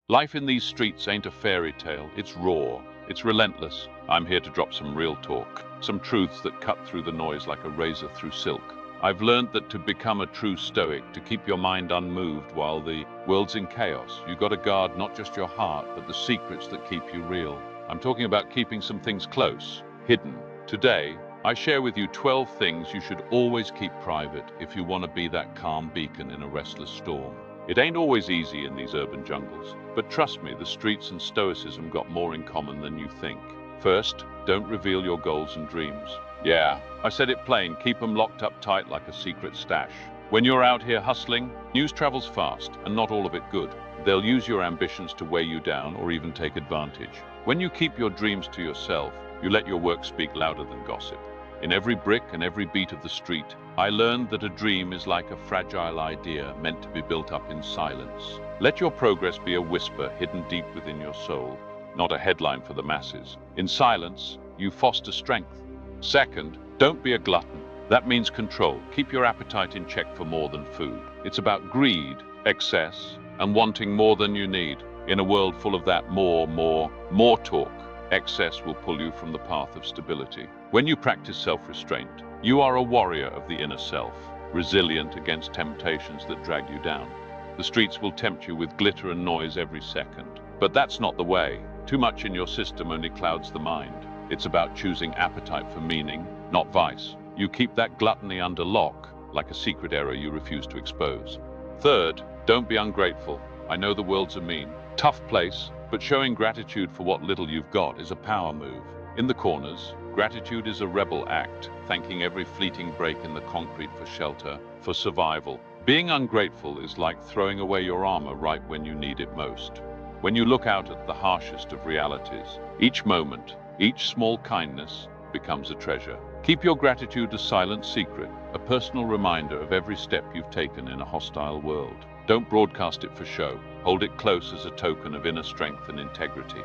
Life in these streets ain't a fairy tale. It's raw. It's relentless. I'm here to drop some real talk, some truths that cut through the noise like a razor through silk. I've learned that to become a true Stoic, to keep your mind unmoved while the world's in chaos, you got to guard not just your heart, but the secrets that keep you real. I'm talking about keeping some things close, hidden. Today, I share with you 12 things you should always keep private if you want to be that calm beacon in a restless storm. It ain't always easy in these urban jungles, but trust me, the streets and Stoicism got more in common than you think. First, don't reveal your goals and dreams. Yeah, I said it plain, keep them locked up tight like a secret stash. When you're out here hustling, news travels fast, and not all of it good. They'll use your ambitions to weigh you down or even take advantage. When you keep your dreams to yourself, you let your work speak louder than gossip. In every brick and every beat of the street, I learned that a dream is like a fragile idea meant to be built up in silence. Let your progress be a whisper hidden deep within your soul, not a headline for the masses. In silence, you foster strength. Second, don't be a glutton. That means control. Keep your appetite in check for more than food. It's about greed, excess, and wanting more than you need. In a world full of that more talk, excess will pull you from the path of stability. When you practice self-restraint, you are a warrior of the inner self, resilient against temptations that drag you down. The streets will tempt you with glitter and noise every second. But that's not the way. Too much in your system only clouds the mind. It's about choosing appetite for meaning, not vice. You keep that gluttony under lock, like a secret error you refuse to expose. Third, don't be ungrateful. I know the world's a mean, tough place, but showing gratitude for what little you've got is a power move. In the corners, gratitude is a rebel act, thanking every fleeting break in the concrete for shelter, for survival. Being ungrateful is like throwing away your armor right when you need it most. When you look out at the harshest of realities, each moment, each small kindness becomes a treasure. Keep your gratitude a silent secret, a personal reminder of every step you've taken in a hostile world. Don't broadcast it for show. Hold it close as a token of inner strength and integrity.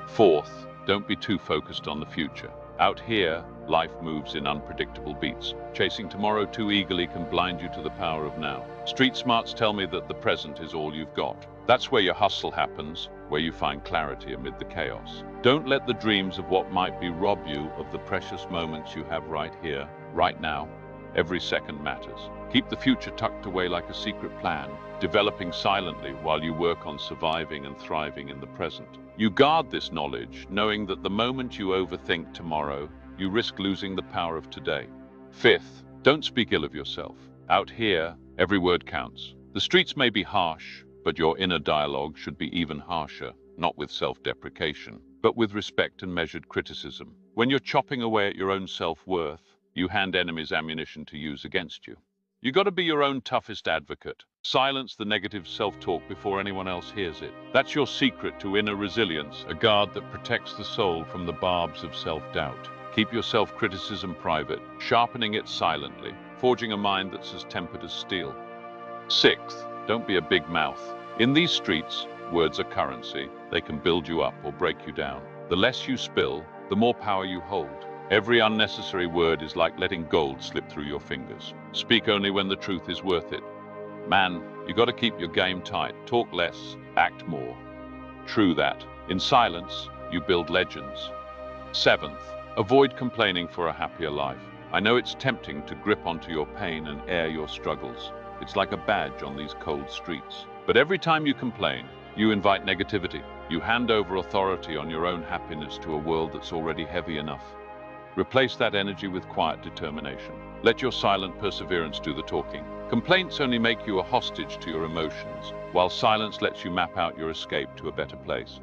Fourth, don't be too focused on the future. Out here, life moves in unpredictable beats. Chasing tomorrow too eagerly can blind you to the power of now. Street smarts tell me that the present is all you've got. That's where your hustle happens, where you find clarity amid the chaos. Don't let the dreams of what might be rob you of the precious moments you have right here, right now. Every second matters. Keep the future tucked away like a secret plan, developing silently while you work on surviving and thriving in the present. You guard this knowledge, knowing that the moment you overthink tomorrow, you risk losing the power of today. Fifth, don't speak ill of yourself. Out here, every word counts. The streets may be harsh, but your inner dialogue should be even harsher, not with self-deprecation, but with respect and measured criticism. When you're chopping away at your own self-worth, you hand enemies ammunition to use against you. You got to be your own toughest advocate. Silence the negative self-talk before anyone else hears it. That's your secret to inner resilience, a guard that protects the soul from the barbs of self-doubt. Keep your self-criticism private, sharpening it silently, forging a mind that's as tempered as steel. Sixth, don't be a big mouth. In these streets, words are currency. They can build you up or break you down. The less you spill, the more power you hold. Every unnecessary word is like letting gold slip through your fingers. Speak only when the truth is worth it. Man, you got to keep your game tight. Talk less, act more. True that. In silence, you build legends. Seventh, avoid complaining for a happier life. I know it's tempting to grip onto your pain and air your struggles. It's like a badge on these cold streets. But every time you complain, you invite negativity. You hand over authority on your own happiness to a world that's already heavy enough. Replace that energy with quiet determination. Let your silent perseverance do the talking. Complaints only make you a hostage to your emotions, while silence lets you map out your escape to a better place.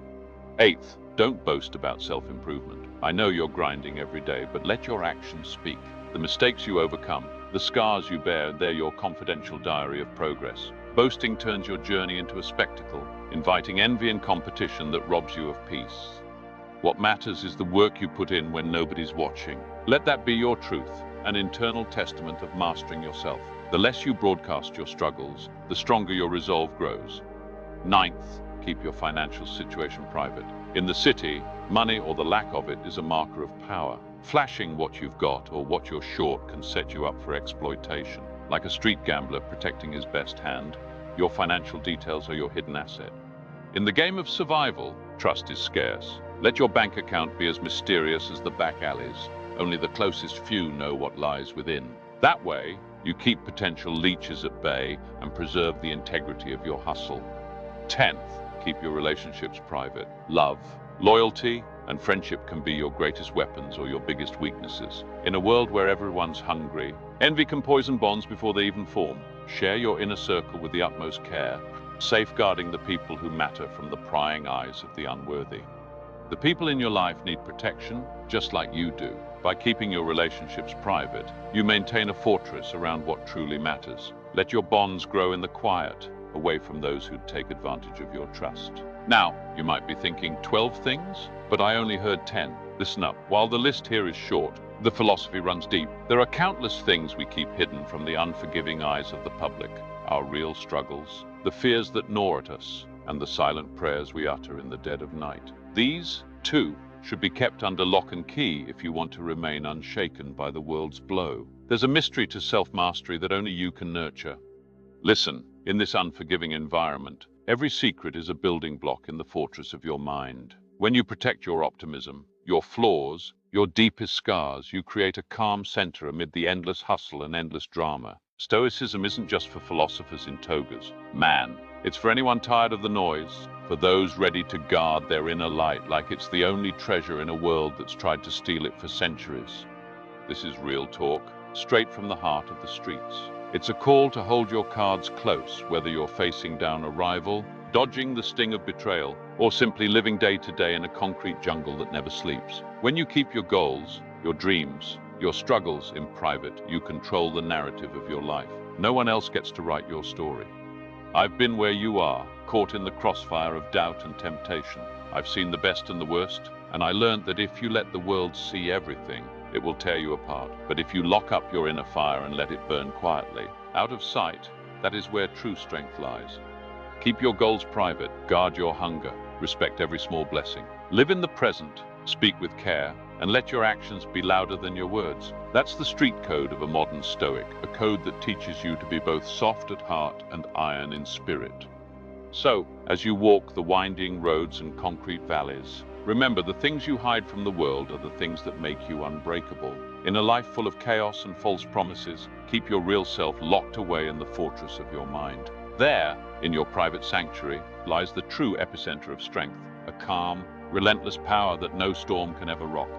Eighth, don't boast about self-improvement. I know you're grinding every day, but let your actions speak. The mistakes you overcome, the scars you bear, they're your confidential diary of progress. Boasting turns your journey into a spectacle, inviting envy and competition that robs you of peace. What matters is the work you put in when nobody's watching. Let that be your truth, an internal testament of mastering yourself. The less you broadcast your struggles, the stronger your resolve grows. Ninth, keep your financial situation private. In the city, money or the lack of it is a marker of power. Flashing what you've got or what you're short can set you up for exploitation. Like a street gambler protecting his best hand, your financial details are your hidden asset. In the game of survival, trust is scarce. Let your bank account be as mysterious as the back alleys. Only the closest few know what lies within. That way, you keep potential leeches at bay and preserve the integrity of your hustle. 10th, keep your relationships private. Love, loyalty, and friendship can be your greatest weapons or your biggest weaknesses. In a world where everyone's hungry, envy can poison bonds before they even form. Share your inner circle with the utmost care, safeguarding the people who matter from the prying eyes of the unworthy. The people in your life need protection, just like you do. By keeping your relationships private, you maintain a fortress around what truly matters. Let your bonds grow in the quiet, away from those who'd take advantage of your trust. Now, you might be thinking 12 things, but I only heard 10. Listen up. While the list here is short, the philosophy runs deep. There are countless things we keep hidden from the unforgiving eyes of the public. Our real struggles, the fears that gnaw at us, and the silent prayers we utter in the dead of night. These, too, should be kept under lock and key if you want to remain unshaken by the world's blow. There's a mystery to self-mastery that only you can nurture. Listen, in this unforgiving environment, every secret is a building block in the fortress of your mind. When you protect your optimism, your flaws, your deepest scars, you create a calm center amid the endless hustle and endless drama. Stoicism isn't just for philosophers in togas. Man, it's for anyone tired of the noise, for those ready to guard their inner light like it's the only treasure in a world that's tried to steal it for centuries. This is real talk, straight from the heart of the streets. It's a call to hold your cards close, whether you're facing down a rival, dodging the sting of betrayal, or simply living day to day in a concrete jungle that never sleeps. When you keep your goals, your dreams, your struggles in private, you control the narrative of your life. No one else gets to write your story. I've been where you are, caught in the crossfire of doubt and temptation. I've seen the best and the worst, and I learned that if you let the world see everything, it will tear you apart. But if you lock up your inner fire and let it burn quietly, out of sight, that is where true strength lies. Keep your goals private, guard your hunger, respect every small blessing. Live in the present, speak with care, and let your actions be louder than your words. That's the street code of a modern Stoic, a code that teaches you to be both soft at heart and iron in spirit. So, as you walk the winding roads and concrete valleys, remember the things you hide from the world are the things that make you unbreakable. In a life full of chaos and false promises, keep your real self locked away in the fortress of your mind. There, in your private sanctuary, lies the true epicenter of strength, a calm, relentless power that no storm can ever rock.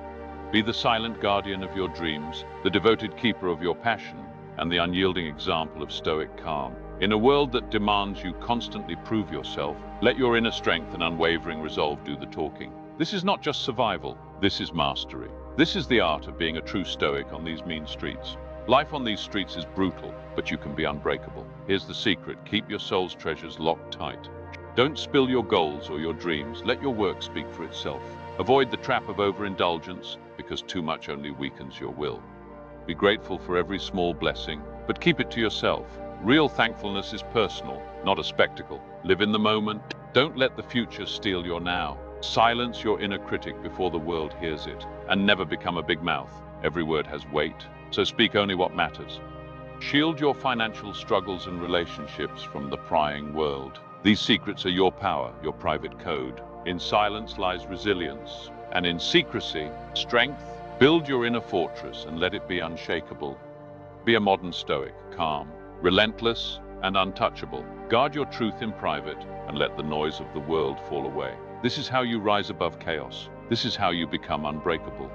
Be the silent guardian of your dreams, the devoted keeper of your passion, and the unyielding example of stoic calm. In a world that demands you constantly prove yourself, let your inner strength and unwavering resolve do the talking. This is not just survival, this is mastery. This is the art of being a true Stoic on these mean streets. Life on these streets is brutal, but you can be unbreakable. Here's the secret: keep your soul's treasures locked tight. Don't spill your goals or your dreams, let your work speak for itself. Avoid the trap of overindulgence, because too much only weakens your will. Be grateful for every small blessing, but keep it to yourself. Real thankfulness is personal, not a spectacle. Live in the moment. Don't let the future steal your now. Silence your inner critic before the world hears it, and never become a big mouth. Every word has weight, so speak only what matters. Shield your financial struggles and relationships from the prying world. These secrets are your power, your private code. In silence lies resilience, and in secrecy, strength. Build your inner fortress and let it be unshakable. Be a modern Stoic, calm, relentless, and untouchable. Guard your truth in private and let the noise of the world fall away. This is how you rise above chaos. This is how you become unbreakable.